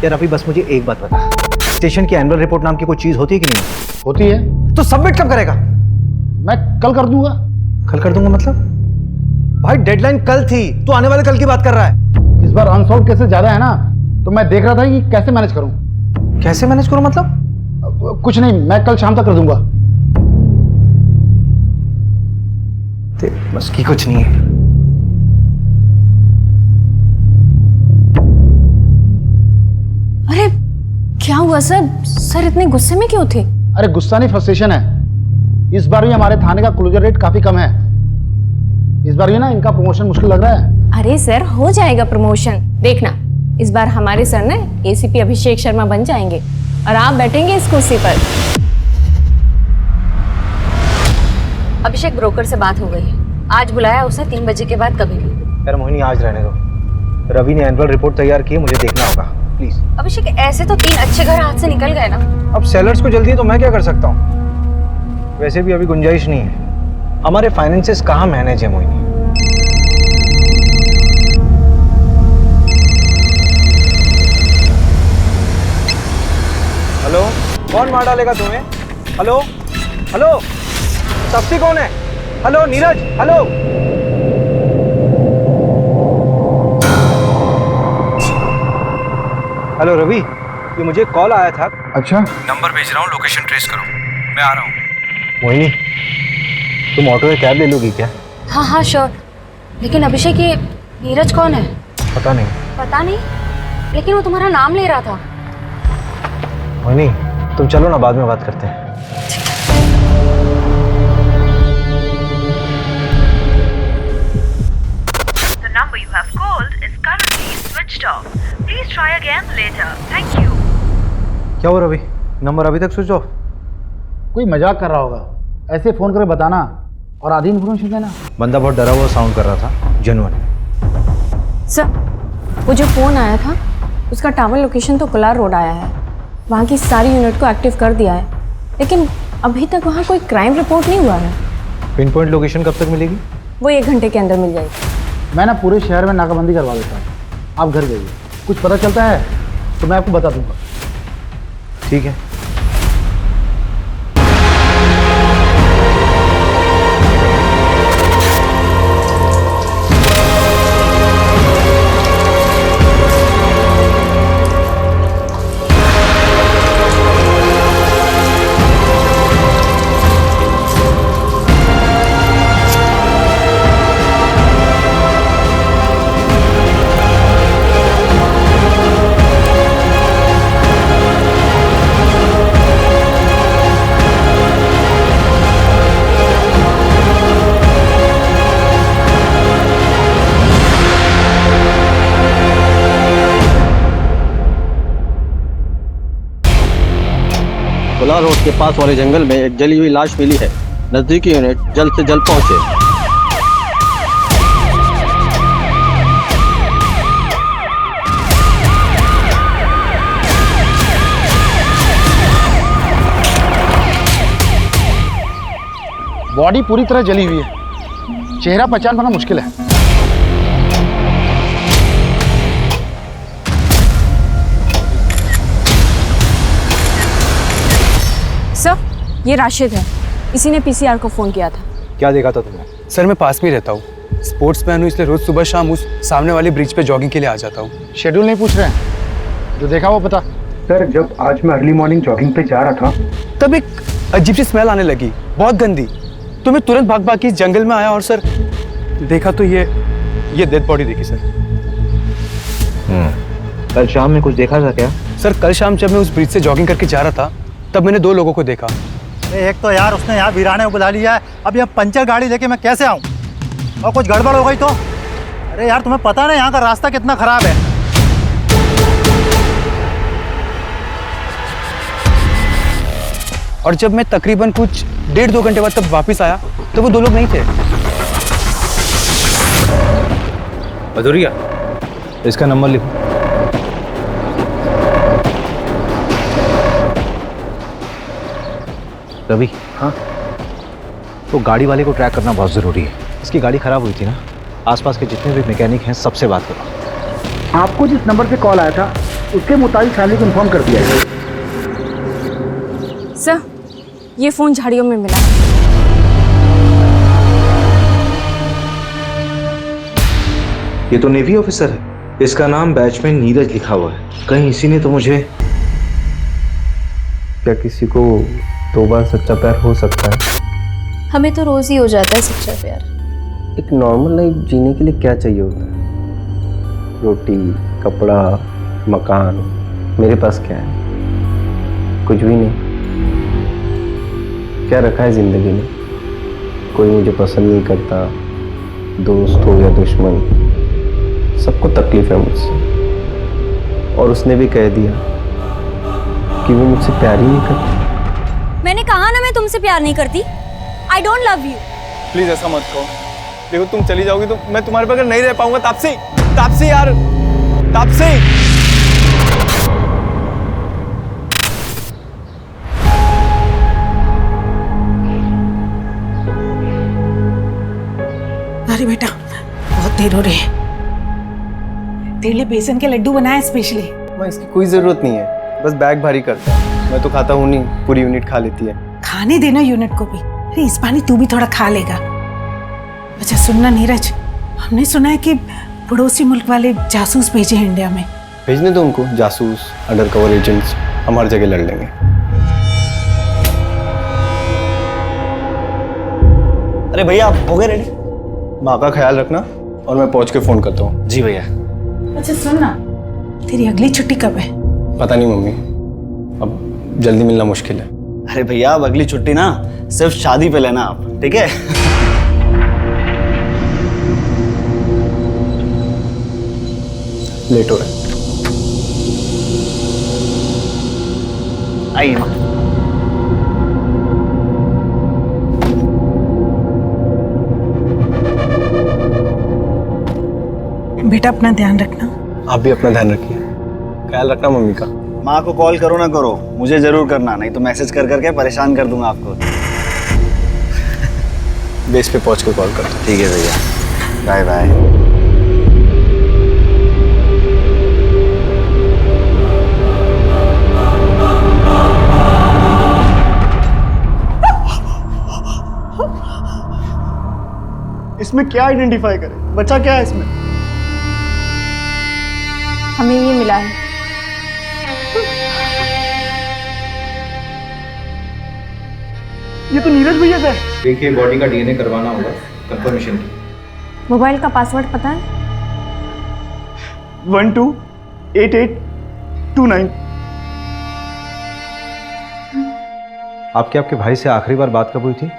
यार अभी बस मुझे एक बात बता, स्टेशन की एनुअल रिपोर्ट नाम की कोई चीज होती है कि नहीं? होती है। तो सबमिट कब करेगा? मैं कल कर दूंगा। कल कर दूंगा मतलब? भाई डेडलाइन कल थी, तू आने वाले कल की बात कर रहा है। इस बार अनसॉल्व केसेस ज्यादा है ना, तो मैं देख रहा था कि कैसे मैनेज करूं। कैसे मैनेज करूं मतलब? कुछ नहीं, मैं कल शाम तक कर दूंगा। बस की कुछ नहीं है। अरे क्या हुआ सर? सर इतने गुस्से में क्यों थे? अरे गुस्सा नहीं, फ्रस्ट्रेशन है। इस बार भी हमारे थाने का क्लोजर रेट काफी कम है। इस बार भी ना इनका प्रमोशन मुश्किल लग रहा है। अरे सर हो जाएगा प्रमोशन, देखना इस बार हमारे सर ना एसीपी अभिषेक शर्मा बन जाएंगे और आप बैठेंगे इस कुर्सी पर। अभिषेक ब्रोकर से बात हो गई है, आज बुलाया उसे 3 बजे के बाद कभी भी। यार मोहिनी आज रहने दो, रवि ने एनुअल रिपोर्ट तैयार की है, मुझे देखना होगा प्लीज। अभिषेक ऐसे तो 3 अच्छे घर हाथ से निकल गए ना। अब सेलर्स को जल्दी है तो मैं क्या कर सकता हूँ? वैसे भी अभी गुंजाइश नहीं है, हमारे फाइनेंसेस कहाँ मैनेज है मोहिनी। हेलो, कौन मार डालेगा तुम्हें? हेलो हेलो, सस्ती कौन है? Hello Neeraj, hello. Hello Ravi, ये मुझे कॉल आया था। अच्छा, नंबर भेज रहा हूँ, लोकेशन ट्रेस करो, मैं आ रहा हूँ। मोहिनी, तुम ऑटो या कैब ले लोगी क्या? हाँ हाँ श्योर, लेकिन अभिषेक ये नीरज कौन है? पता नहीं। पता नहीं, लेकिन वो तुम्हारा नाम ले रहा था। मोहिनी तुम चलो ना, बाद में बात करते हैं। The number you have called is currently switched off. Please try again later. Thank you. क्या हो रवि, नंबर अभी तक स्विच ऑफ? कोई मजाक कर रहा होगा। ऐसे फोन करके बताना और आधी इन्फॉर्मेशन देना। बंदा बहुत डरा हुआ साउंड कर रहा था, जेन्युइन। सर वो जो फोन आया था उसका टावर लोकेशन तो कोलार रोड आया है, वहाँ की सारी यूनिट को एक्टिव कर दिया है, लेकिन अभी तक वहाँ कोई क्राइम रिपोर्ट नहीं हुआ है। पिन पॉइंट लोकेशन कब तक मिलेगी? वो 1 घंटे के अंदर मिल जाएगी। मैं ना पूरे शहर में नाकाबंदी करवा देता हूँ, आप घर जाइए। कुछ पता चलता है तो मैं आपको बता दूंगा। ठीक है। कोलार रोड के पास वाले जंगल में एक जली हुई लाश मिली है। नजदीकी यूनिट जल्द से जल्द पहुंचे। बॉडी पूरी तरह जली हुई है, चेहरा पहचान पाना मुश्किल है। सर ये राशिद है, इसी ने पीसीआर को फोन किया था। क्या देखा था तुमने? सर मैं पास में रहता हूँ, स्पोर्ट्समैन हूँ, इसलिए रोज सुबह शाम उस सामने वाले ब्रिज पे जॉगिंग के लिए आ जाता हूँ। शेड्यूल नहीं पूछ रहे हैं, जो देखा वो पता। सर जब आज मैं अर्ली मॉर्निंग जॉगिंग पे जा रहा था तब एक अजीब सी स्मेल आने लगी, बहुत गंदी। तो मैं तुरंत भाग भाग के इस जंगल में आया और सर देखा तो ये डेड बॉडी देखी सर। कल शाम में कुछ देखा था क्या? सर कल शाम जब मैं उस ब्रिज से जॉगिंग करके जा रहा था तब मैंने 2 लोगों को देखा। एक तो यार उसने यहाँ वीराने को बुला लिया है, अब यहाँ पंचर गाड़ी लेके मैं कैसे आऊँ? और कुछ गड़बड़ हो गई तो? अरे यार तुम्हें पता नहीं यहाँ का रास्ता कितना खराब है। और जब मैं तकरीबन कुछ 1.5-2 घंटे बाद तब वापस आया तो वो 2 लोग नहीं थे। भदौरिया, इसका नंबर लिखो। रवि, हाँ तो गाड़ी वाले को ट्रैक करना बहुत ज़रूरी है। इसकी गाड़ी खराब हुई थी ना, आसपास के जितने भी मैकेनिक हैं सबसे बात करो। आपको जिस नंबर पे कॉल आया था उसके मुताबिक फैमिली को इन्फॉर्म कर दिया है। सर, ये फ़ोन झाड़ियों में मिला। ये तो नेवी ऑफिसर है, इसका नाम बैच में नीरज लिखा हुआ है। कहीं इसी ने तो मुझे। क्या किसी को 2 बार सच्चा प्यार हो सकता है? हमें तो रोज ही हो जाता है सच्चा प्यार। एक नॉर्मल लाइफ जीने के लिए क्या चाहिए होता है? रोटी, कपड़ा, मकान। मेरे पास क्या है? कुछ भी नहीं। क्या रखा है जिंदगी में? कोई मुझे पसंद नहीं करता, दोस्त हो या दुश्मन, सबको तकलीफ है मुझसे। और उसने भी कह दिया कि वो मुझसे प्यार ही नहीं करती। मैंने कहा ना मैं तुमसे प्यार नहीं करती। I don't love you. Please ऐसा मत कहो। देखो तुम चली जाओगी तो मैं तुम्हारे बगैर नहीं रह पाऊंगा। तापसी, तापसी यार, तापसी। अरे बेटा, बहुत देर हो रही है। तेरे लिए बेसन के लड्डू बनाए स्पेशली। मैं इसकी कोई जरूरत नहीं है, बस बैग भारी करता है। मैं तो खाता हूँ नहीं, पूरी यूनिट खा लेती है। खाने देना यूनिट को भी। अरे इस पानी तू भी थोड़ा खा लेगा। अच्छा सुनना नीरज, हमने सुना है कि पड़ोसी मुल्क वाले जासूस भेजे हैं इंडिया में। भेजने दो उनको, जासूस, अंडर कवर एजेंट्स, हम हर जगह लड़ लेंगे। अरे भैया आप हो गए रेडी? माँ का ख्याल रखना और मैं पहुंच के फोन करता हूँ। जी भैया। अच्छा सुनना, तेरी अगली छुट्टी कब है? पता नहीं मम्मी, अब जल्दी मिलना मुश्किल है। अरे भैया अब अगली छुट्टी ना सिर्फ शादी पे लेना आप, ठीक है? लेट हो रहा है। आइए माँ। बेटा अपना ध्यान रखना। आप भी अपना ध्यान रखिए, ख्याल रखना मम्मी का। माँ को कॉल करो ना करो, मुझे जरूर करना, नहीं तो मैसेज कर करके परेशान कर दूंगा आपको। बेस पे पहुंच कर कॉल करता हूँ। ठीक है भैया, बाय बाय। इसमें क्या आइडेंटिफाई करें? बच्चा क्या है इसमें? हमें ये मिला है। ये तो नीरज भैया का है। देखिए बॉडी का डीएनए करवाना होगा कंफर्मेशन की। मोबाइल का पासवर्ड पता है? 128829। आपके भाई से आखिरी बार बात कब हुई थी?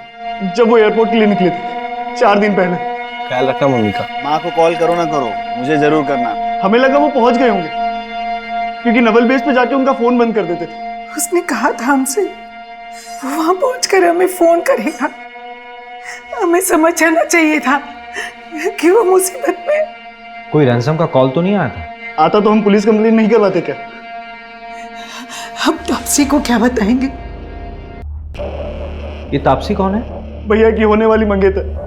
जब वो एयरपोर्ट के लिए निकले थे 4 दिन पहले। ख्याल रखना मम्मी का। माँ को कॉल करो ना करो, मुझे जरूर करना। हमें लगा वो पहुंच गए होंगे, क्योंकि नवल बेस पे जाके उनका फोन बंद कर देते थे। उसने कहा था हमसे वहां पहुंचकर हमें फोन करेगा। हमें समझ आना चाहिए था कि वो मुसीबत में। कोई रैंसम का कॉल तो नहीं आया था? आता तो हम पुलिस कंप्लेंट नहीं करवाते क्या? हम तापसी को क्या बताएंगे? ये तापसी कौन है? भैया की होने वाली मंगेतर।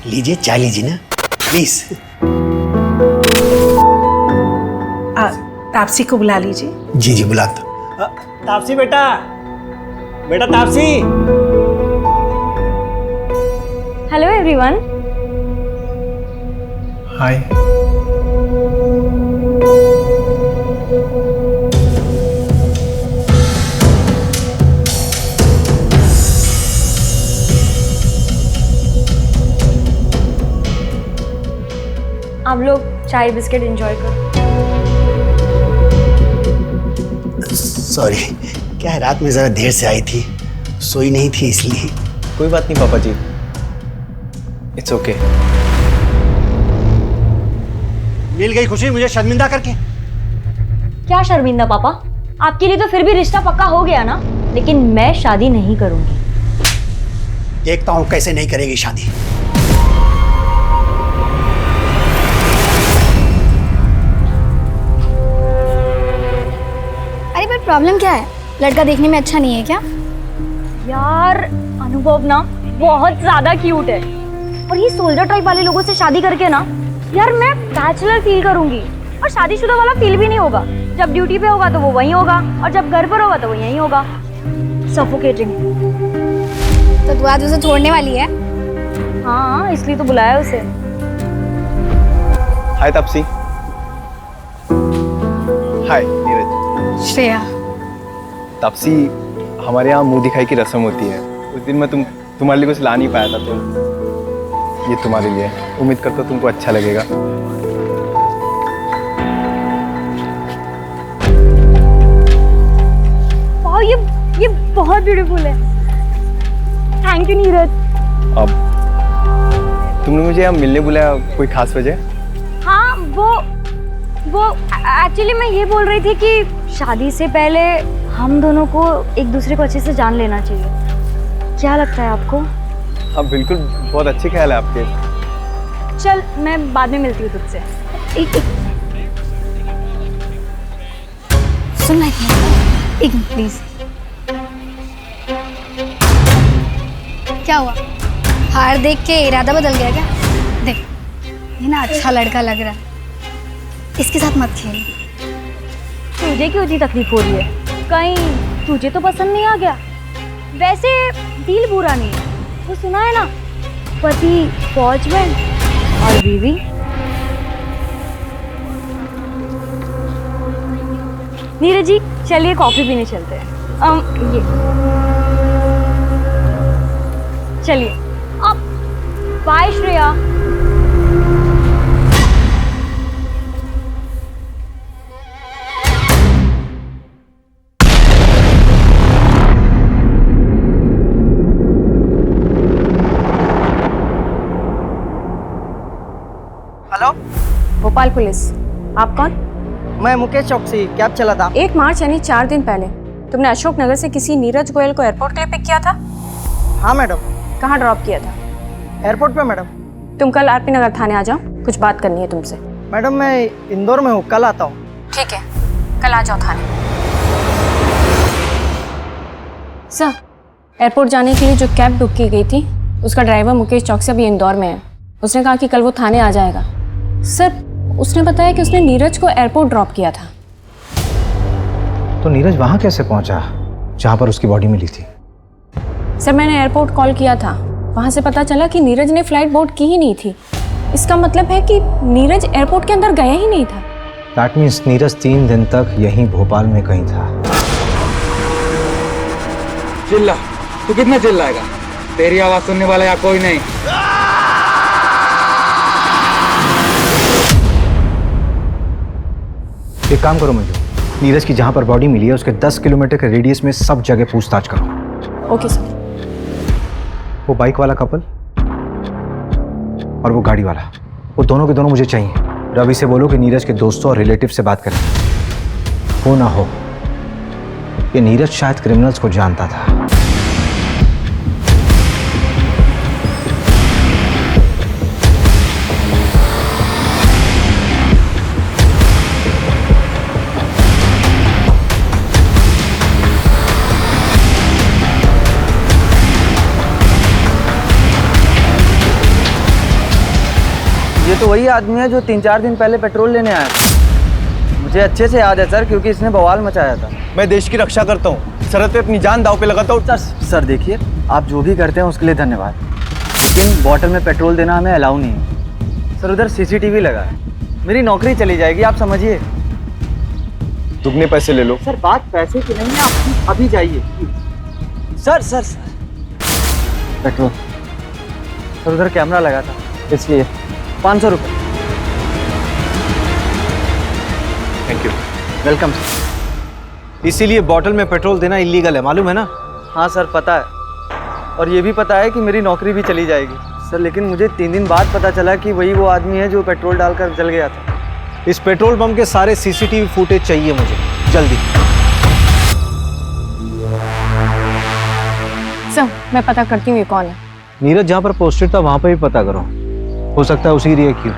लीजिए चाय लीजिए ना प्लीज। तापसी को बुला लीजिए। जी जी बुलाता। तापसी बेटा, बेटा तापसी। Hello everyone. हाय। आप लोग चाय बिस्किट एंजॉय करो। सॉरी, क्या है रात में जरा देर से आई थी, सोई नहीं थी इसलिए। कोई बात नहीं पापा जी, इट्स ओके। मिल गई खुशी मुझे शर्मिंदा करके। क्या शर्मिंदा पापा? आपके लिए तो फिर भी रिश्ता पक्का हो गया ना, लेकिन मैं शादी नहीं करूंगी। देखता हूं कैसे नहीं करेगी शादी। प्रॉब्लम क्या है? लड़का देखने में अच्छा नहीं है क्या? यार अनुभव ना बहुत ज्यादा क्यूट है, और ये सोल्जर टाइप वाले लोगों से शादी करके ना यार मैं बैचलर फील करूंगी, और शादीशुदा वाला फील भी नहीं होगा। जब ड्यूटी पे होगा तो वो वहीं होगा, और जब घर पर होगा तो वो यहीं होगा। सफोकेटिंग। तो तू आज उसे छोड़ने वाली है? हाँ, इसलिए तो बुलाया उसे। हाय तापसी। हाय नीरज। श्रेया। तापसी, हमारे यहाँ मुंह दिखाई की रस्म होती है। उस दिन मैं तुम्हारे लिए कुछ ला नहीं पाया था, तो ये तुम्हारे लिए है। उम्मीद करता हूँ तुमको अच्छा लगेगा। वाह, ये बहुत ब्यूटीफुल है। Thank you Neeraj. अब तुमने मुझे यहाँ मिलने बुलाया, कोई खास वजह? हाँ, वो एक्चुअली मैं ये बोल रही थी कि शादी से पहले हम दोनों को एक दूसरे को अच्छे से जान लेना चाहिए। क्या लगता है आपको? हाँ बिल्कुल, बहुत अच्छे ख्याल है आपके। चल, मैं बाद में मिलती हूँ तुझसे। एक सुन ना, एक मिनट प्लीज। क्या हुआ? हार देख के इरादा बदल गया क्या? देख, ये ना अच्छा लड़का लग रहा है, इसके साथ मत खेल। तुझे क्यों इतनी तकलीफ हो रही है? कहीं तुझे तो पसंद नहीं आ गया? वैसे दिल बुरा नहीं है, वो सुना है ना, पति फौज में और बीवी। नीरज जी, चलिए कॉफी पीने चलते हैं। ये चलिए। अब bye Shreya. Hello, Bhopal police. आप कौन? मैं मुकेश चौकसी कैब चला था। 1 मार्च यानी 4 दिन पहले तुमने अशोक नगर से किसी नीरज गोयल को एयरपोर्ट के लिए पिक किया था? हाँ मैडम। कहाँ ड्रॉप किया था? एयरपोर्ट पे मैडम। तुम कल आरपी नगर थाने आ जाओ, कुछ बात करनी है तुमसे। मैडम मैं इंदौर में हूँ, कल आता हूँ। ठीक है, कल आ जाओ थाने। सर, एयरपोर्ट जाने के लिए जो कैब बुक की गई थी उसका ड्राइवर मुकेश चौकसी अभी इंदौर में है। उसने कहा कि कल वो थाने आ जाएगा। सर, उसने बताया कि उसने नीरज को एयरपोर्ट ड्रॉप किया था। तो नीरज वहां कैसे पहुंचा जहां पर उसकी बॉडी मिली थी? सर, मैंने एयरपोर्ट कॉल किया था, वहां से पता चला कि नीरज ने फ्लाइट बोर्ड की ही नहीं थी। इसका मतलब है कि नीरज एयरपोर्ट के अंदर गया ही नहीं था। दैट मीन्स नीरज 3 दिन तक यहीं भोपाल में कहीं था। चिल्ला, तू कितना चिल्लाएगा? तेरी आवाज सुनने वाला यहाँ कोई नहीं। एक काम करो मंजू, नीरज की जहां पर बॉडी मिली है उसके 10 किलोमीटर के रेडियस में सब जगह पूछताछ करो। Okay sir. वो बाइक वाला कपल और वो गाड़ी वाला, वो दोनों के दोनों मुझे चाहिए। रवि से बोलो कि नीरज के दोस्तों और रिलेटिव से बात करें। हो ना हो कि नीरज शायद क्रिमिनल्स को जानता था। ये तो वही आदमी है जो 3-4 दिन पहले पेट्रोल लेने आया था। मुझे अच्छे से याद है सर, क्योंकि इसने बवाल मचाया था। मैं देश की रक्षा करता हूँ, सरहद पे अपनी जान दांव पे लगाता हूँ। सर देखिए, आप जो भी करते हैं उसके लिए धन्यवाद, लेकिन बॉटल में पेट्रोल देना हमें अलाउ नहीं है। सर, उधर CCTV लगा है, मेरी नौकरी चली जाएगी, आप समझिए। दुगने पैसे ले लो। सर, बात पैसे की नहीं है, आप अभी जाइए। Sir petrol. सर, उधर कैमरा लगा था, इसलिए 500 रुपये। Thank you. Welcome sir. इसीलिए बॉटल में पेट्रोल देना इलीगल है, मालूम है ना? हाँ सर, पता है, और ये भी पता है कि मेरी नौकरी भी चली जाएगी सर। लेकिन मुझे 3 दिन बाद पता चला कि वही वो आदमी है जो पेट्रोल डालकर जल गया था। इस पेट्रोल पंप के सारे CCTV फुटेज चाहिए मुझे, जल्दी। सर, मैं पता करती हूँ ये कौन है। नीरज जहाँ पर पोस्टेड था वहां पर भी पता करो, हो सकता है उसी एरिया की हो।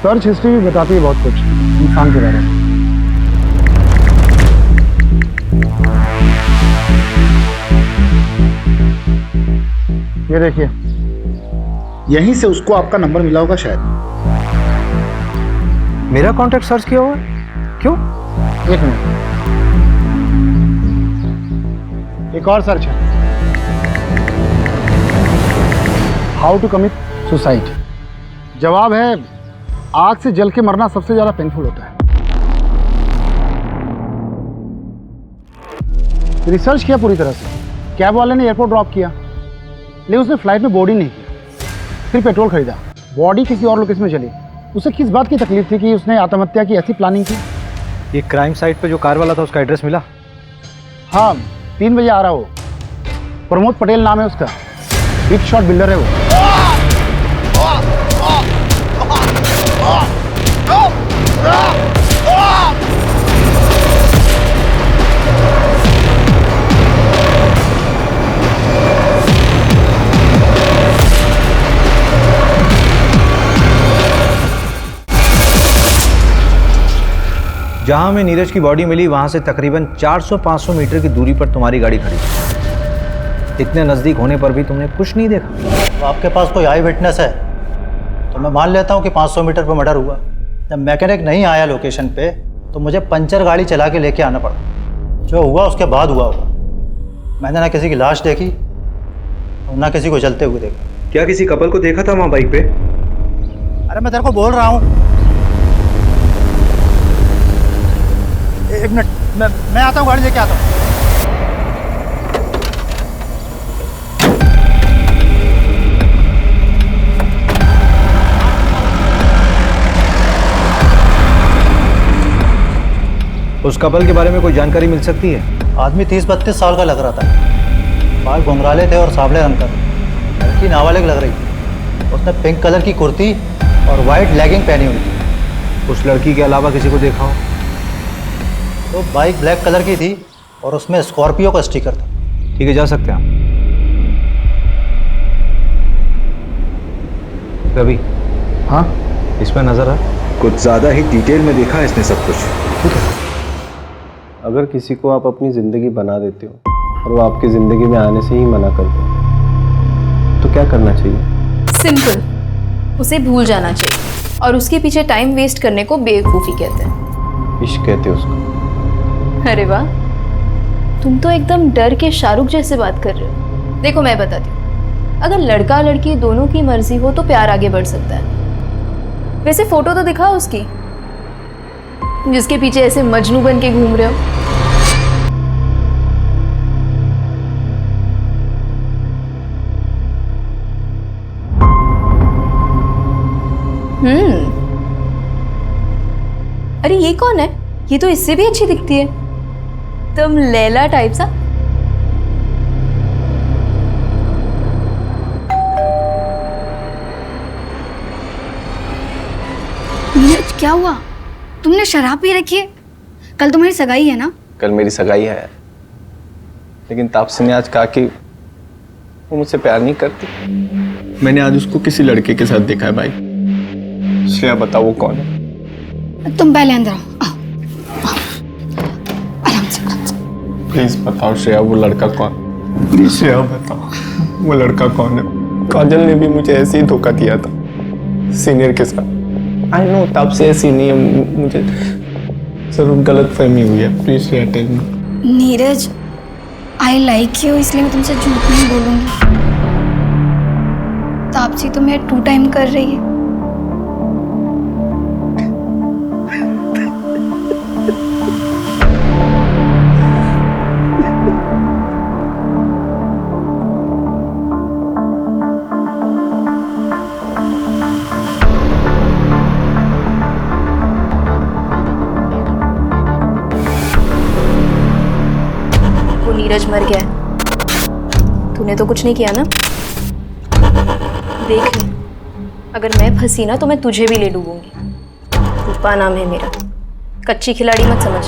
सर्च हिस्ट्री भी बताती है बहुत कुछ इंसान के बारे में। ये देखिए, यहीं से उसको आपका नंबर मिला होगा शायद। मेरा कांटेक्ट सर्च किया हुआ है? क्यों? एक मिनट, एक और सर्च है, हाउ टू कमिट सुसाइड। जवाब है, आग से जल के मरना सबसे ज्यादा पेनफुल होता है। रिसर्च किया पूरी तरह से, कैब वाले ने एयरपोर्ट ड्रॉप किया, लेकिन उसने फ्लाइट में बोर्ड ही नहीं किया, फिर पेट्रोल खरीदा, बॉडी किसी और लोकेशन में चली। उसे किस बात की तकलीफ थी कि उसने आत्महत्या की ऐसी प्लानिंग की? ये क्राइम साइट पे जो कार वाला था उसका एड्रेस मिला? हाँ, 3 बजे आ रहा हो। प्रमोद पटेल नाम है उसका, बिग शॉट बिल्डर है वो। जहां हमें नीरज की बॉडी मिली वहां से तकरीबन 400-500 मीटर की दूरी पर तुम्हारी गाड़ी खड़ी थी। इतने नजदीक होने पर भी तुमने कुछ नहीं देखा? तो आपके पास कोई आई विटनेस है तो मैं मान लेता हूँ कि 500 मीटर पर मर्डर हुआ। जब मैकेनिक नहीं आया लोकेशन पे तो मुझे पंचर गाड़ी चला के लेके आना पड़ा। जो हुआ उसके बाद हुआ होगा। मैंने ना किसी की लाश देखी और ना किसी को जलते हुए देखा। क्या किसी कपल को देखा था वहाँ बाइक पे? अरे मैं तेरे को बोल रहा हूँ, एक मिनट, मैं आता हूँ, गाड़ी लेके आता हूँ। उस कपल के बारे में कोई जानकारी मिल सकती है? आदमी 30-32 साल का लग रहा था, बाल घुंघराले थे और सांवले रंग का। लड़की नाबालिग लग रही थी। उसने पिंक कलर की कुर्ती और वाइट लेगिंग पहनी हुई थी। उस लड़की के अलावा किसी को देखा हो? तो बाइक ब्लैक कलर की थी और उसमें स्कॉर्पियो का स्टिकर था। ठीक है, जा सकते हैं हम। रवि। हाँ, इसमें नजर है कुछ ज़्यादा ही डिटेल में देखा है इसने सब कुछ। ठीक है। अगर किसी को आप अपनी ज़िंदगी बना देते हो और वो आपकी ज़िंदगी में आने से ही मना करते हो तो क्या करना चाहिए? सिंपल, उसे भूल जाना चाहिए और उसके पीछे टाइम वेस्ट करने को बेवकूफ़ी कहते हैं। इश्क कहते हैं उसको। अरे वाह, तुम तो एकदम डर के शाहरुख जैसे बात कर रहे हो। देखो मैं बताती हूँ, अगर लड़का लड़की दोनों की मर्जी हो तो प्यार आगे बढ़ सकता है। वैसे फोटो तो दिखाओ उसकी, जिसके पीछे ऐसे मजनू बन के घूम रहे हो। अरे ये कौन है? ये तो इससे भी अच्छी दिखती है, तुम लैला टाइप सा। नीरज, क्या हुआ? तुमने शराब पी रखी है? कल तुम्हारी सगाई है ना? कल मेरी सगाई है, लेकिन तापसी ने आज कहा कि वो मुझसे प्यार नहीं करती। मैंने आज उसको किसी लड़के के साथ देखा है भाई। श्रेया, बताओ वो कौन है? तुम पहले अंदर आओ। आराम से। प्लीज बताओ श्रेया, वो लड़का कौन? प्लीज श्रेया बताओ, वो लड़का कौन है? काजल ने भी मुझे ऐसे ही धोखा दिया था, सीनियर के साथ। आई नो तापसी ऐसी नहीं है, मुझे जरूर गलत फहमी हुई है। Please Shreya tell me. Neeraj, I like you, इसलिए मैं तुमसे झूठ नहीं बोलूंगी। तापसी तुम्हें 2 टाइम कर रही है। नीरज मर गया है, तूने तो कुछ नहीं किया ना? देख ले, अगर मैं फंसी ना तो मैं तुझे भी ले डूबूंगी। रूपा नाम है मेरा, कच्ची खिलाड़ी मत समझ।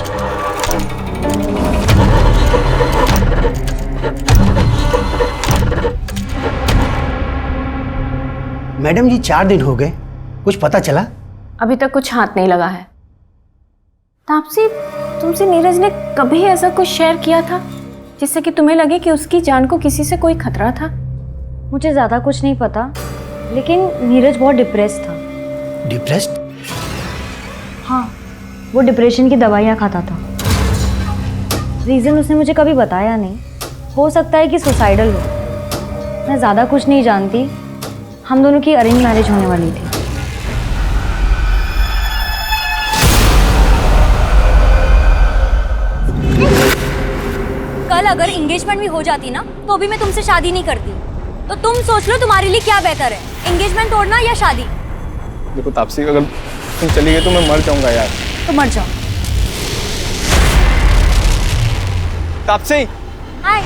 मैडम जी 4 दिन हो गए, कुछ पता चला? अभी तक कुछ हाथ नहीं लगा है। तापसी, तुमसे नीरज ने कभी ऐसा कुछ शेयर किया था जिससे कि तुम्हें लगे कि उसकी जान को किसी से कोई खतरा था? मुझे ज़्यादा कुछ नहीं पता, लेकिन नीरज बहुत डिप्रेस था। डिप्रेस्ड? हाँ, वो डिप्रेशन की दवाइयाँ खाता था। रीज़न उसने मुझे कभी बताया नहीं। हो सकता है कि सुसाइडल हो। मैं ज़्यादा कुछ नहीं जानती। हम दोनों की अरेंज मैरिज होने वाली थी। कल अगर एंगेजमेंट भी हो जाती ना तो भी मैं तुमसे शादी नहीं करती। तो तुम सोच लो तुम्हारे लिए क्या बेहतर है, एंगेजमेंट तोड़ना या शादी? देखो तापसी, अगर तुम चली गई तो मैं मर जाऊंगा यार। तो मर जाओ। तापसी, हाय।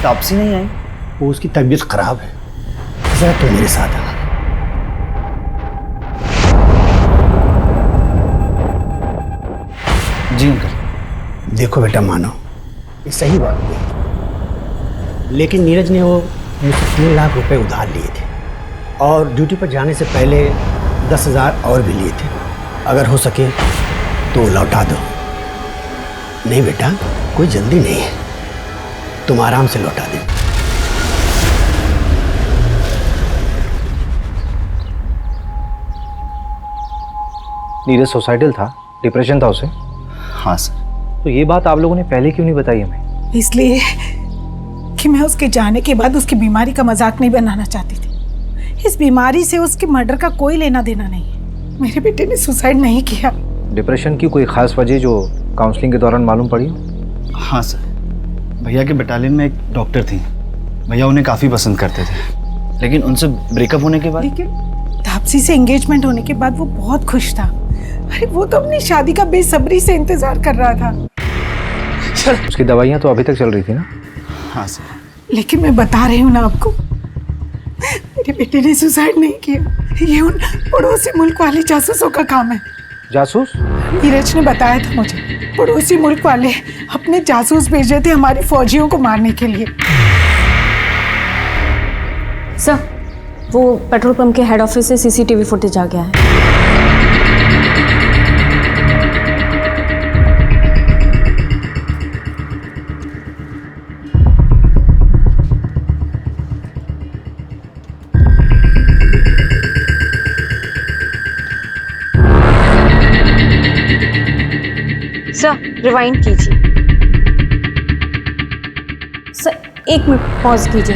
तापसी नहीं आई, वो उसकी तबीयत खराब है। जरा तुम मेरे साथ आना। जी अंकल। देखो बेटा, मानो ये सही बात नहीं, लेकिन नीरज ने वो मुझसे 3 लाख रुपए उधार लिए थे और ड्यूटी पर जाने से पहले 10,000 और भी लिए थे। अगर हो सके तो लौटा दो। नहीं बेटा, कोई जल्दी नहीं है, तुम आराम से लौटा दे। नीरज सुसाइडल था, डिप्रेशन था उसे? हाँ सर। तो ये बात आप लोगों ने पहले क्यों नहीं बताई हमें? इसलिए कि मैं उसके जाने के बाद उसकी बीमारी का मजाक नहीं बनाना चाहती थी। इस बीमारी से उसके मर्डर का कोई लेना देना नहीं है। मेरे बेटे ने सुसाइड नहीं किया। डिप्रेशन की कोई खास वजह जो काउंसलिंग के दौरान मालूम पड़ी? हाँ सर, भैया के बटालियन में एक डॉक्टर थी। भैया उन्हें काफ़ी पसंद करते थे, लेकिन उनसे ब्रेकअप होने के बाद। लेकिन तापसी से एंगेजमेंट होने के बाद वो बहुत खुश था। अरे वो तो अपनी शादी का बेसब्री से इंतजार कर रहा था। उसकी दवाइयाँ तो अभी तक चल रही थी ना? हाँ सर। लेकिन मैं बता रही हूँ ना आपको, मेरे बेटे ने सुसाइड नहीं किया। ये उन पड़ोसी मुल्क वाले जासूसों का काम है। जासूस? नीरज ने बताया था मुझे, पड़ोसी मुल्क वाले अपने जासूस भेजे थे हमारी फौजियों को मारने के लिए। सर, वो पेट्रोल पंप के हेड ऑफिस से सीसीटीवी फुटेज आ गया है। सर, रिवाइंड कीजिए। सर, 1 मिनट पॉज कीजिए।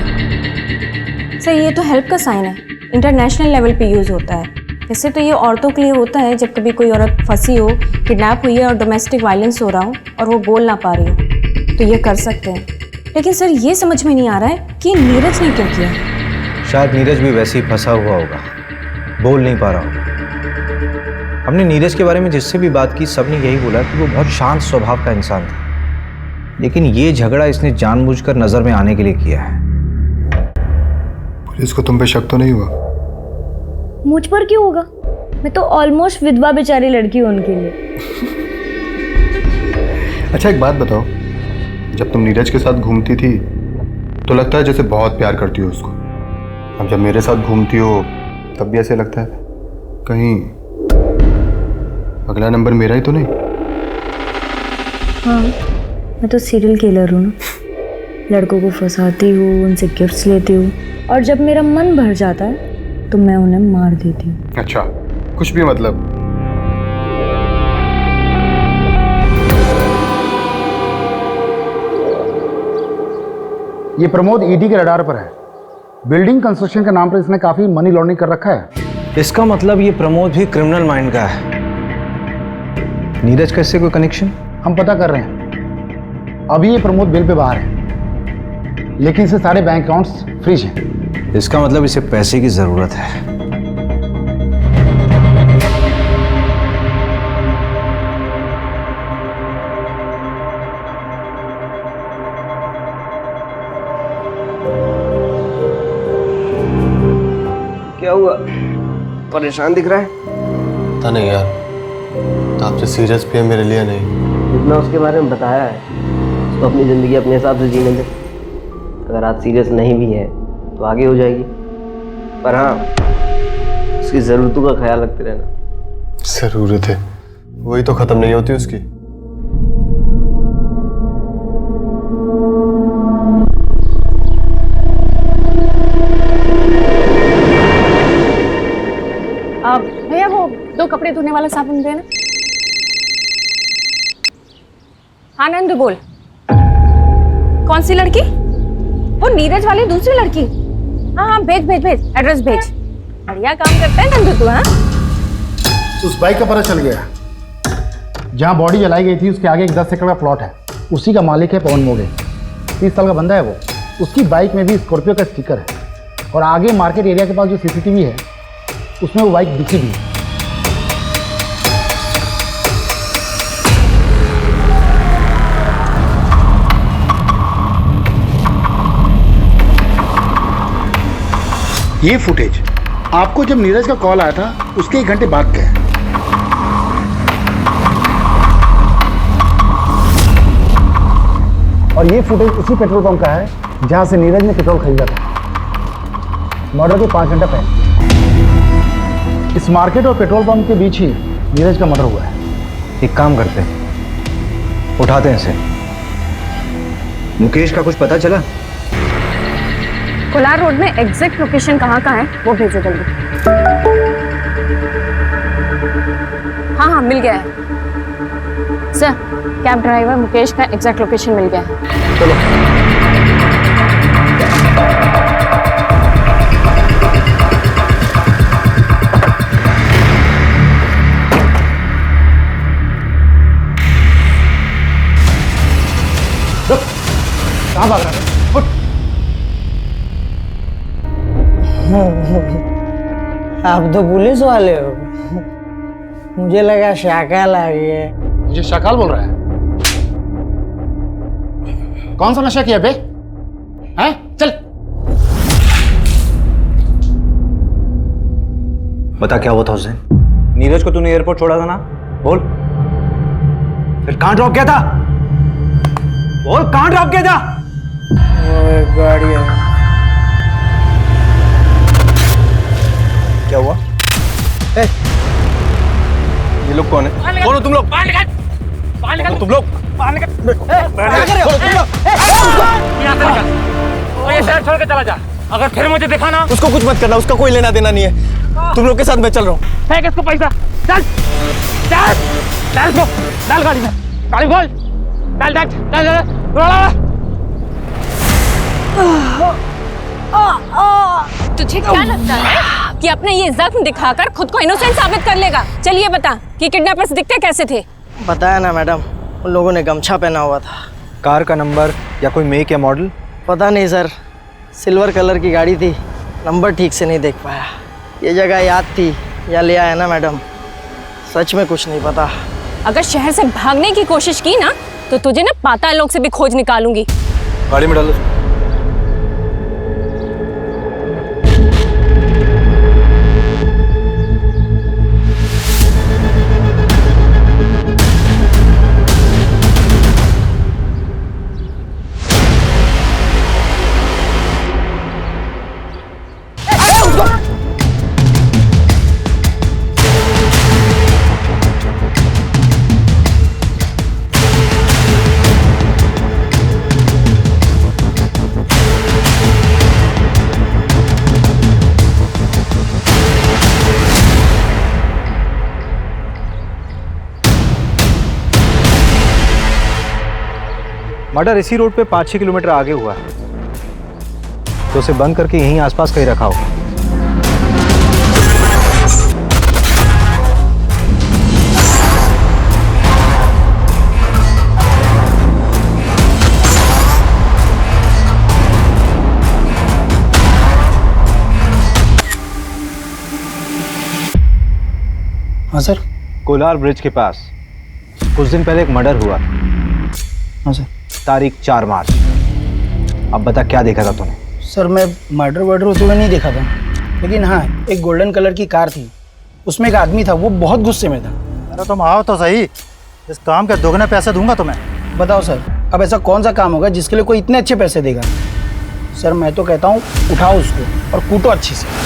सर, ये तो हेल्प का साइन है, इंटरनेशनल लेवल पे यूज़ होता है। वैसे तो ये औरतों के लिए होता है जब कभी कोई औरत फंसी हो, किडनैप हुई है और डोमेस्टिक वायलेंस हो रहा हो और वो बोल ना पा रही हो, तो ये कर सकते हैं। लेकिन सर, ये समझ में नहीं आ रहा है कि नीरज ने क्यों किया। शायद नीरज भी वैसे ही फंसा हुआ होगा, बोल नहीं पा रहा होगा। हमने नीरज के बारे में जिससे भी बात की सबने यही बोला कि वो बहुत शांत स्वभाव का इंसान था, लेकिन ये झगड़ा इसने जानबूझकर नजर में आने के लिए किया है। पुलिस को तुम पे शक तो नहीं हुआ? मुझ पर क्यों होगा? मैं तो ऑलमोस्ट विधवा बेचारी लड़की हूँ उनके लिए। अच्छा एक बात बताओ, जब तुम नीरज के साथ घूमती थी तो लगता है जैसे बहुत प्यार करती हो उसको। अब जब मेरे साथ घूमती हो तब भी ऐसे लगता है कहीं अगला नंबर मेरा ही तो नहीं। हाँ, मैं तो सीरियल किलर हूँ ना। लड़कों को फंसाती हूँ, उनसे गिफ्ट्स लेती हूँ और जब मेरा मन भर जाता है तो मैं उन्हें मार देती हूँ। अच्छा, कुछ भी मतलब। ये प्रमोद ईडी के रडार पर है। बिल्डिंग कंस्ट्रक्शन के नाम पर इसने काफी मनी लॉन्ड्रिंग कर रखा है। इसका मतलब ये प्रमोद भी क्रिमिनल माइंड का है। नीरज का इससे कोई कनेक्शन? हम पता कर रहे हैं। अभी ये प्रमोद बेल पे बाहर है। लेकिन इससे सारे बैंक अकाउंट्स फ्रीज हैं। इसका मतलब इसे पैसे की जरूरत है। क्या हुआ? परेशान दिख रहा है। पता नहीं यार, तो आपसे सीरियस भी है मेरे लिए नहीं। जितना उसके बारे में बताया है उसको अपनी ज़िंदगी अपने हिसाब से जीने दे। अगर आज सीरियस नहीं भी है तो आगे हो जाएगी, पर हाँ उसकी ज़रूरतों का ख्याल रखते रहना। ज़रूरत है वही तो ख़त्म नहीं होती उसकी। भैया वो 2 कपड़े धोने वाला साबुन देना। हाँ नंद बोल। कौन सी लड़की? वो नीरज वाली दूसरी लड़की। हाँ हाँ भेज भेज भेज, एड्रेस भेज। बढ़िया काम करता है नंद तू। हाँ उस बाइक का पता चल गया। जहाँ बॉडी जलाई गई थी उसके आगे एक 10 एकड़ का प्लॉट है। उसी का मालिक है पवन मोगे, 30 साल का बंदा है वो। उसकी बाइक में भी स्कॉर्पियो का स्टिकर है और आगे मार्केट एरिया के पास जो सीसीटीवी है उसमें वो बाइक दिखी भी है। ये फुटेज आपको जब नीरज का कॉल आया था उसके 1 घंटे बाद का है। और ये फुटेज उसी पेट्रोल पंप का है जहां से नीरज ने पेट्रोल खरीदा था मर्डर के 5 घंटा पहले। इस मार्केट और पेट्रोल पंप के बीच ही नीरज का मर्डर हुआ है। एक काम करते हैं, उठाते हैं इसे। मुकेश का कुछ पता चला? कोलार रोड में एग्जैक्ट लोकेशन कहाँ का है वो भेजो जल्दी। हाँ हाँ मिल गया है सर। कैब ड्राइवर मुकेश का एग्जैक्ट लोकेशन मिल गया है। चलो कहाँ भाग रहा है? आप तो पुलिस वाले हो, मुझे लगा शाकाल आ गया। मुझे शाकाल बोल रहा है? कौन सा नशा किया बे? हैं? चल बता क्या हुआ था उस दिन? नीरज को तूने एयरपोर्ट छोड़ा था ना? बोल। फिर कहां ड्रॉप किया था? बोल कहां ड्रॉप किया था? वो एक गाड़ी है। क्या हुआ? ये लोग कौन है? कौन हो तुम लोग? बाहर निकल! बाहर निकल! तुम लोग बाहर निकल! क्या कर रहे हो तुम लोग? यहाँ से निकल! और ये शहर छोड़ के चला जा। अगर फिर मुझे दिखा ना, उसको कुछ मत करना, उसका कोई लेना देना नहीं है। तुम लोग के साथ मैं चल रहा हूँ। फेंक इसको पैसा। चल चल चल इसको डाल गाड़ी में। गाड़ी खोल। चल चल चल चल तुझे क्या लगता है कि अपने ये जख्म दिखाकर खुद को इनोसेंट साबित कर लेगा? चलिए बता कि किडनैपर्स दिखते कैसे थे? बताया ना मैडम, उन लोगों ने गमछा पहना हुआ था। कार का नंबर या कोई मेक या मॉडल? पता नहीं सर, सिल्वर कलर की गाड़ी थी, नंबर ठीक से नहीं देख पाया। ये जगह याद थी या ले आया ना मैडम, सच में कुछ नहीं पता। अगर शहर से भागने की कोशिश की ना तो तुझे ना पाताल लोक से भी खोज निकालूंगी। गाड़ी में डालो। मर्डर इसी रोड पे 5-6 किलोमीटर आगे हुआ है, तो उसे बंद करके यहीं आसपास कहीं रखा होगा। हाँ सर। कोलार ब्रिज के पास कुछ दिन पहले एक मर्डर हुआ। हाँ सर। तारीख 4 मार्च। अब बता क्या देखा था तूने? सर मैं मर्डर होते हुए नहीं देखा था, लेकिन हाँ एक गोल्डन कलर की कार थी, उसमें एक आदमी था, वो बहुत गुस्से में था। अरे तुम आओ तो सही, इस काम के दोगुने पैसे दूंगा तुम्हें। बताओ सर, अब ऐसा कौन सा काम होगा जिसके लिए कोई इतने अच्छे पैसे देगा? सर मैं तो कहता हूँ उठाओ उसको और कूटो अच्छी से।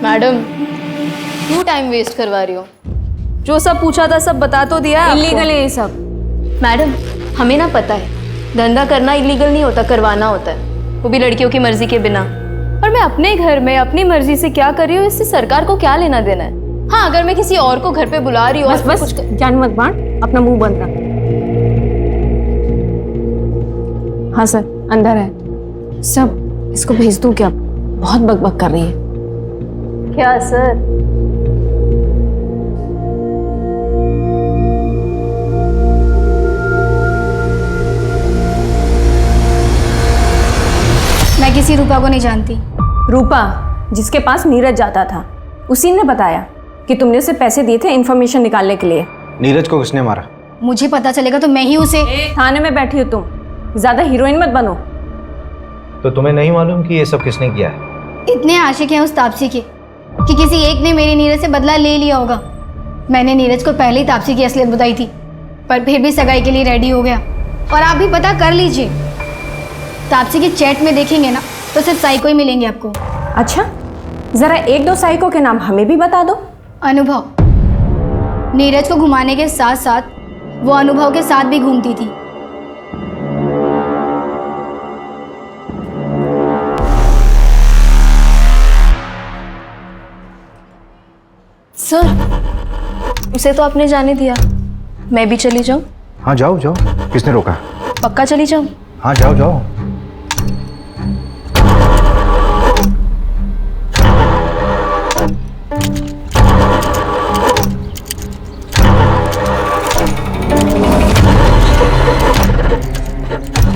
मैडम क्यों टाइम वेस्ट करवा रही हो? जो सब पूछा था सब बता तो दिया। इलीगल है ये सब। मैडम हमें ना पता है, धंधा करना इलीगल नहीं होता, करवाना होता है, वो भी लड़कियों की मर्जी के बिना। और मैं अपने घर में अपनी मर्जी से क्या कर रही हूँ, इससे सरकार को क्या लेना देना है? हाँ अगर मैं किसी और को घर पे बुला रही हूँ, बस कुछ जान मत बांट, अपना मुंह बंद रख। हाँ सर अंदर है सब। इसको भेज दूं क्या? बहुत बकबक कर रही है। क्या सर? मैं किसी रूपा को नहीं जानती। रूपा जिसके पास नीरज जाता था, उसी ने बताया कि तुमने उसे पैसे दिए थे इन्फॉर्मेशन निकालने के लिए। नीरज को किसने मारा? मुझे पता चलेगा तो मैं ही उसे। थाने में बैठी हो तुम, ज्यादा हीरोइन मत बनो। तो तुम्हें नहीं मालूम कि ये सब किसने किया है? इतने आशिक हैं उस तापसी के कि किसी एक ने मेरी नीरज से बदला ले लिया होगा। मैंने नीरज को पहले ही तापसी की असलियत बताई थी, पर फिर भी सगाई के लिए रेडी हो गया। और आप भी पता कर लीजिए, तापसी के चैट में देखेंगे ना तो सिर्फ साइको ही मिलेंगे आपको। अच्छा जरा 1-2 साइको के नाम हमें भी बता दो। अनुभव, नीरज को घुमाने के साथ साथ वो अनुभव के साथ भी घूमती थी। सर उसे तो आपने जाने दिया, मैं भी चली जाऊं? हाँ जाओ जाओ, किसने रोका? पक्का चली जाऊं? हाँ जाओ जाओ।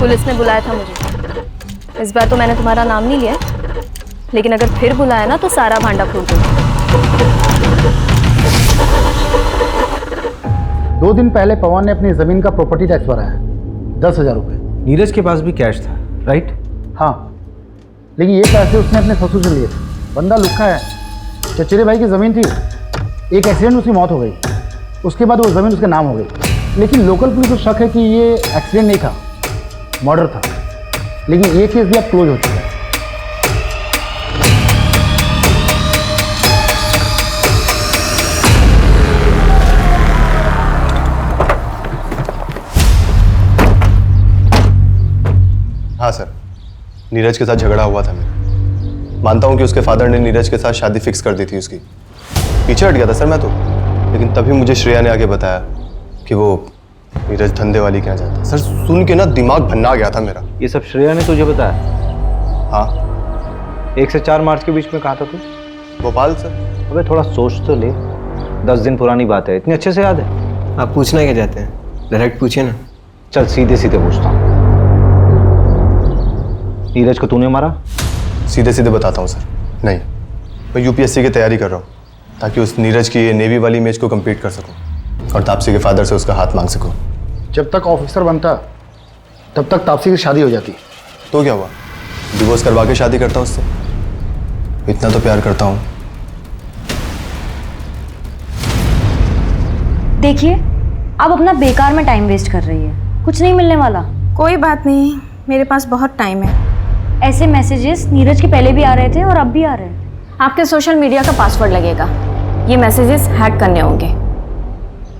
पुलिस ने बुलाया था मुझे। इस बार तो मैंने तुम्हारा नाम नहीं लिया, लेकिन अगर फिर बुलाया ना तो सारा भांडा फोड़ दूंगा। 2 दिन पहले पवन ने अपनी जमीन का प्रॉपर्टी टैक्स भराया, 10,000 रुपये। नीरज के पास भी कैश था, राइट? हाँ, लेकिन ये पैसे उसने अपने ससुर से लिए थे। बंदा लुक्खा है। चचेरे भाई की ज़मीन थी, एक एक्सीडेंट में उसकी मौत हो गई, उसके बाद वो ज़मीन उसके नाम हो गई। लेकिन लोकल पुलिस को शक है कि ये एक्सीडेंट नहीं था, मर्डर था। लेकिन ये केस भी अब क्लोज हो चुका है। हाँ सर, नीरज के साथ झगड़ा हुआ था मेरा। मानता हूँ कि उसके फादर ने नीरज के साथ शादी फिक्स कर दी थी उसकी। पीछे हट गया था सर मैं तो, लेकिन तभी मुझे श्रेया ने आके बताया कि वो नीरज धंधे वाली क्या जाता है। सर सुन के ना दिमाग भन्ना गया था मेरा। ये सब श्रेया ने तुझे बताया? हाँ। 1 से 4 मार्च के बीच में कहा था तू? भोपाल सर। अबे थोड़ा सोच तो ले, 10 दिन पुरानी बात है, इतनी अच्छे से याद है? आप पूछना क्या चाहते हैं, डायरेक्ट पूछिए ना। चल सीधे सीधे पूछता हूँ, नीरज को तूने मारा? सीधे सीधे बताता हूँ सर, नहीं। मैं यूपीएससी की तैयारी कर रहा हूँ ताकि उस नीरज की ये नेवी वाली इमेज को कंप्लीट कर सकूँ और तापसी के फादर से उसका हाथ मांग सकूँ। जब तक ऑफिसर बनता तब तक तापसी की शादी हो जाती। तो क्या हुआ, डिवोर्स करवा के शादी करता उससे? इतना तो प्यार करता हूँ। देखिए आप अपना बेकार में टाइम वेस्ट कर रही है, कुछ नहीं मिलने वाला। कोई बात नहीं, मेरे पास बहुत टाइम है। ऐसे मैसेजेस नीरज के पहले भी आ रहे थे और अब भी आ रहे हैं। आपके सोशल मीडिया का पासवर्ड लगेगा, ये मैसेजेस हैक करने होंगे।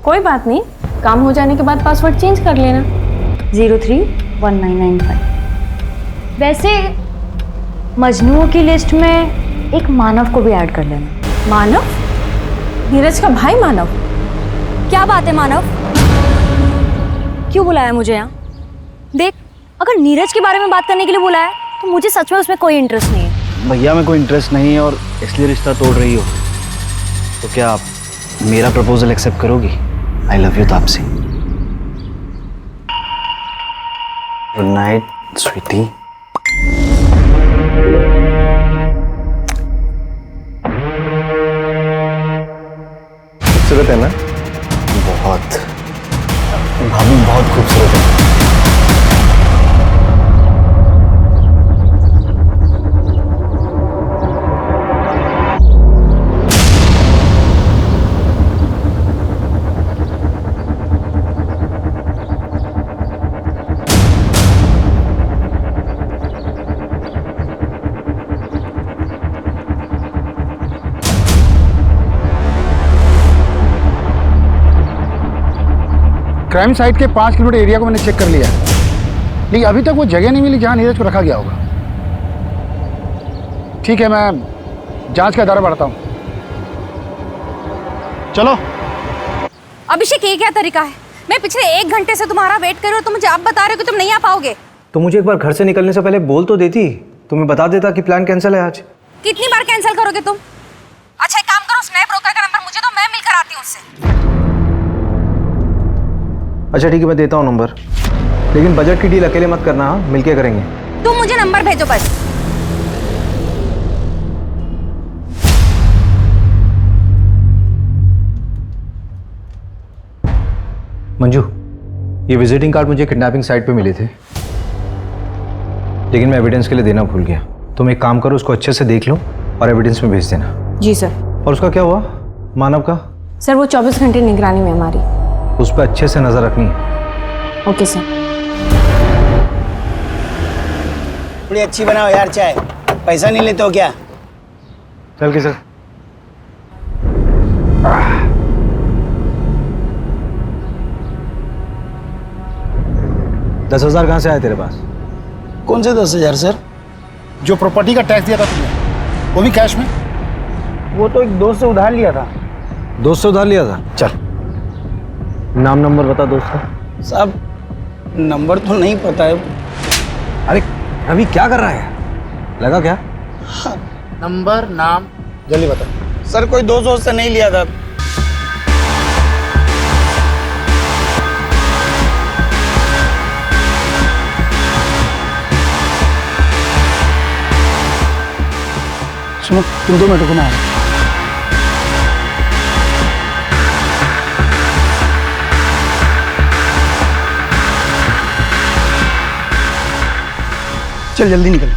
कोई बात नहीं, काम हो जाने के बाद पासवर्ड चेंज कर लेना। 031995। वैसे मजनुओं की लिस्ट में एक मानव को भी ऐड कर लेना। मानव? नीरज का भाई मानव? क्या बात है मानव, क्यों बुलाया मुझे यहाँ? देख, अगर नीरज के बारे में बात करने के लिए बुलाया तो मुझे सच में उसमें कोई इंटरेस्ट नहीं है। भैया में कोई इंटरेस्ट नहीं है और इसलिए रिश्ता तोड़ रही हो, तो क्या आप मेरा प्रपोजल एक्सेप्ट करोगी? I love you Taapsee. Good night sweetie. बहुत खूबसूरत है। क्राइम साइट के 5 किलोमीटर एरिया को मैंने चेक कर लिया है, लेकिन अभी तक वो जगह नहीं मिली जहां नीरज को रखा गया होगा। ठीक है, मैं जांच का दायरा बढ़ाता हूं। चलो। अभिषेक, ये क्या तरीका है? मैं पिछले 1 घंटे से तुम्हारा वेट कर रही हूँ, तुम मुझे अब बता रहे हो कि तुम नहीं आ पाओगे। तो मुझे एक बार घर से निकलने से पहले बोल तो देती, तुम्हें बता देता कि प्लान कैंसिल है आज। कितनी बार कैंसिल करोगे तुम? अच्छा, एक काम करो, उस नए ब्रोकर का नंबर मुझे दो, मैं मिलकर आती हूँ उससे। अच्छा ठीक है, मैं देता हूँ नंबर, लेकिन बजट की डील अकेले मत करना, हाँ मिलके करेंगे। तुम मुझे नंबर भेजो बस। मंजू, ये विजिटिंग कार्ड मुझे किडनैपिंग साइट पे मिले थे, लेकिन मैं एविडेंस के लिए देना भूल गया। तुम एक काम करो, उसको अच्छे से देख लो और एविडेंस में भेज देना। जी सर। और उसका क्या हुआ, मानव का? सर वो 24 घंटे निगरानी में हमारी। उस पर अच्छे से नजर रखनी है। Okay sir. बड़ी अच्छी बनाओ यार चाय, पैसा नहीं लेते हो क्या? चल के सर। 10,000 कहाँ से आए तेरे पास? कौन से 10,000 सर? जो प्रॉपर्टी का टैक्स दिया था तुमने, वो भी कैश में? वो तो एक दोस्त से उधार लिया था। दोस्त से उधार लिया था? चल नाम नंबर बता दोस्त का। साहब नंबर तो नहीं पता है। अरे अभी क्या कर रहा है, लगा क्या? हाँ। नंबर नाम जल्दी बता। सर कोई दोस्त से नहीं लिया था। सुनो, तुम 2 मिनट रुको, मैं आ रहा हूं। चल जल्दी निकल।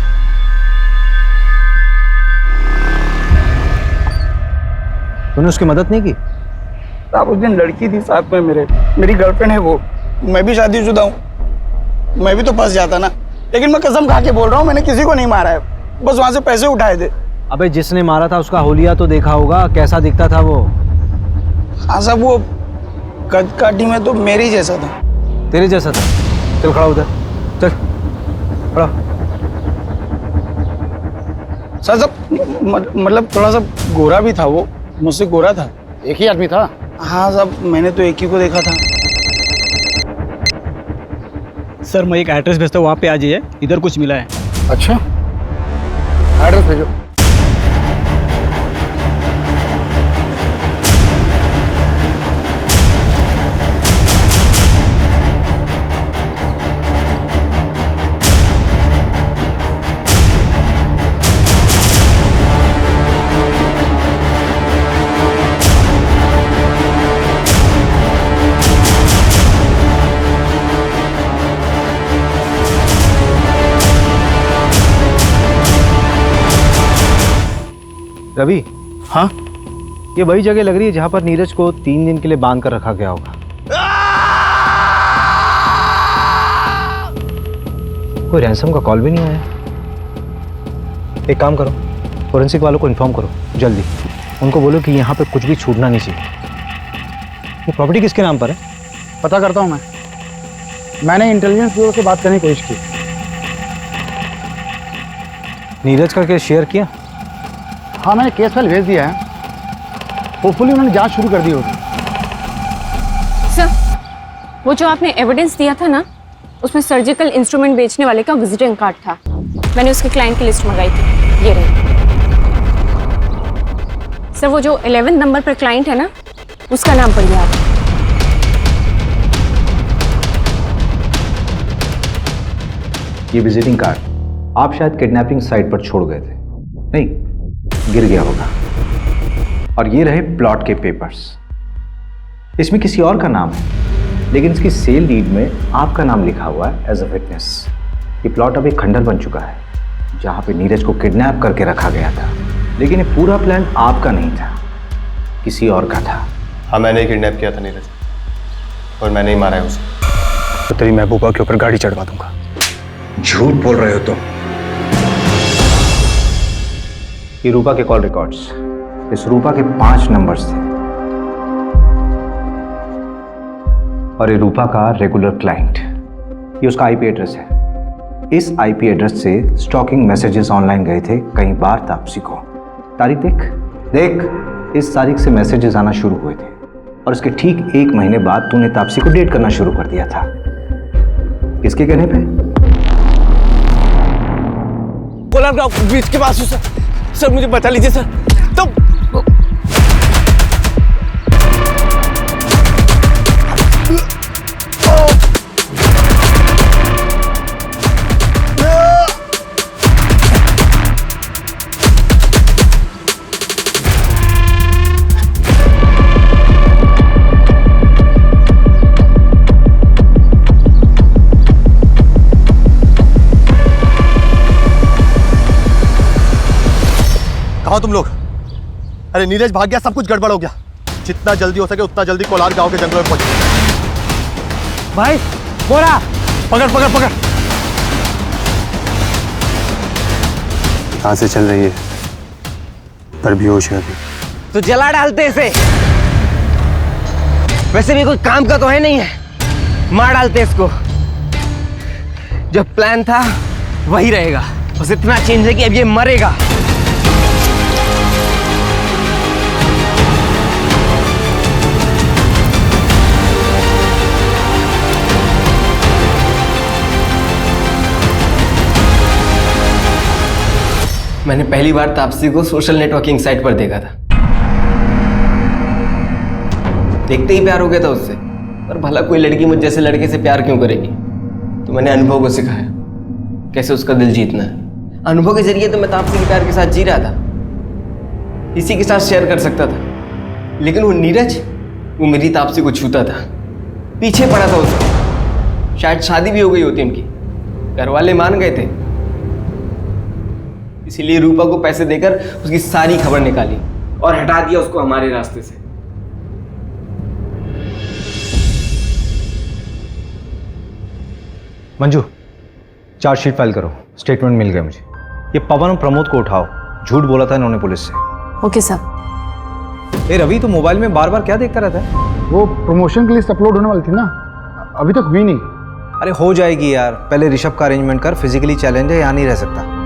तूने उसकी मदद नहीं की? साहब उस दिन लड़की थी साथ में मेरी गर्लफ्रेंड है वो, मैं भी शादीशुदा हूँ, मैं भी तो फंस जाता ना। लेकिन मैं कसम खा के बोल रहा हूँ, मैंने किसी को नहीं मारा है, बस वहां से पैसे उठाए थे। अबे जिसने मारा था उसका होलिया तो देखा होगा, कैसा दिखता था वो? हाँ साहब, वो कद काठी में तो मेरे ही जैसा था। तेरे जैसा था? चल खड़ा उधर, चल खड़ा। सर मतलब थोड़ा सा गोरा भी था वो, मुझसे गोरा था। एक ही आदमी था? हाँ साहब, मैंने तो एक ही को देखा था। सर मैं एक एड्रेस भेजता हूँ, वहाँ पे आ जाइए, इधर कुछ मिला है। अच्छा, एड्रेस भेजो। रवि, हाँ ये वही जगह लग रही है जहां पर नीरज को 3 दिन के लिए बांध कर रखा गया होगा। कोई रैंसम का कॉल भी नहीं आया। एक काम करो, फोरेंसिक वालों को इन्फॉर्म करो जल्दी, उनको बोलो कि यहाँ पे कुछ भी छूटना नहीं चाहिए। ये प्रॉपर्टी किसके नाम पर है? पता करता हूँ मैंने इंटेलिजेंस ब्यूरो से बात करने की कोशिश की। नीरज का केस शेयर किया? हाँ, मैंने केस फाइल भेज दिया है, होपफुली उन्होंने जांच शुरू कर दी होगी। सर वो जो आपने एविडेंस दिया था ना, उसमें सर्जिकल इंस्ट्रूमेंट बेचने वाले का विजिटिंग कार्ड था। मैंने उसके क्लाइंट की लिस्ट मंगाई थी, ये रही। सर वो जो 11 नंबर पर क्लाइंट है ना, उसका नाम पढ़िए आप। ये विजिटिंग कार्ड आप शायद किडनैपिंग साइट पर छोड़ गए थे, नहीं गिर गया होगा। और ये रहे प्लॉट के पेपर्स, इसमें किसी और का नाम है, लेकिन इसकी सेल डीड में आपका नाम लिखा हुआ है एज अ विटनेस। ये प्लॉट अब एक खंडर बन चुका है जहां पे नीरज को किडनैप करके रखा गया था, लेकिन ये पूरा प्लान आपका नहीं था, किसी और का था। हाँ, मैंने ही किडनैप किया था नीरज, और मैंने ही मारा है उसे। तो तेरी महबूबा के ऊपर गाड़ी चढ़वा दूंगा। झूठ बोल रहे हो तुम। ये रूपा के कॉल रिकॉर्ड्स, इस रूपा के 5 नंबर्स थे और ये रूपा का रेगुलर क्लाइंट। ये उसका आईपी एड्रेस है। इस आईपी एड्रेस से स्टॉकिंग मैसेजेस ऑनलाइन गए थे कई बार तापसी को। तारीख देख, इस तारीख से मैसेजेस आना शुरू हुए थे और इसके ठीक 1 महीने बाद तूने तापसी को डेट करना शुरू कर दिया था। किसके कहने पे? कोलार गांव बीच के पास हूँ सर, मुझे बचा लीजिए सर। तो कहाँ तुम लोग? अरे नीरज भाग गया, सब कुछ गड़बड़ हो गया। जितना जल्दी हो सके उतना जल्दी कोलार गांव के जंगलों में पहुंचो। भाई बोरा पकड़ पकड़ पकड़। कहाँ से चल रही है? पर बेहोश है अभी। तो जला डालते इसे। वैसे भी कोई काम का तो है नहीं है, मार डालते इसको। जो प्लान था वही रहेगा, बस इतना चेंज है कि अब ये मरेगा। मैंने पहली बार तापसी को सोशल नेटवर्किंग साइट पर देखा था। देखते ही प्यार हो गया था उससे। पर भला कोई लड़की मुझ जैसे लड़के से प्यार क्यों करेगी? तो मैंने अनुभव को सिखाया कैसे उसका दिल जीतना है। अनुभव के जरिए तो मैं तापसी के प्यार के साथ जी रहा था, इसी के साथ शेयर कर सकता था। लेकिन वो नीरज, वो मेरी तापसी को छूता था, पीछे पड़ा था उसका। शायद शादी भी हो गई होती उनकी, घर वाले मान गए थे। इसीलिए रूपा को पैसे देकर उसकी सारी खबर निकाली और हटा दिया उसको हमारे रास्ते से। मंजू, चार्जशीट फाइल करो। स्टेटमेंट मिल गया मुझे। ये पवन और प्रमोद को उठाओ, झूठ बोला था इन्होंने पुलिस से। ओके साहब। ए रवि, तो मोबाइल में बार बार क्या देखता रहता है? वो प्रमोशन की लिस्ट अपलोड होने वाली थी ना, अभी तक हुई नहीं। अरे हो जाएगी यार, पहले ऋषभ का अरेंजमेंट कर। फिजिकली चैलेंज है, यहाँ नहीं रह सकता।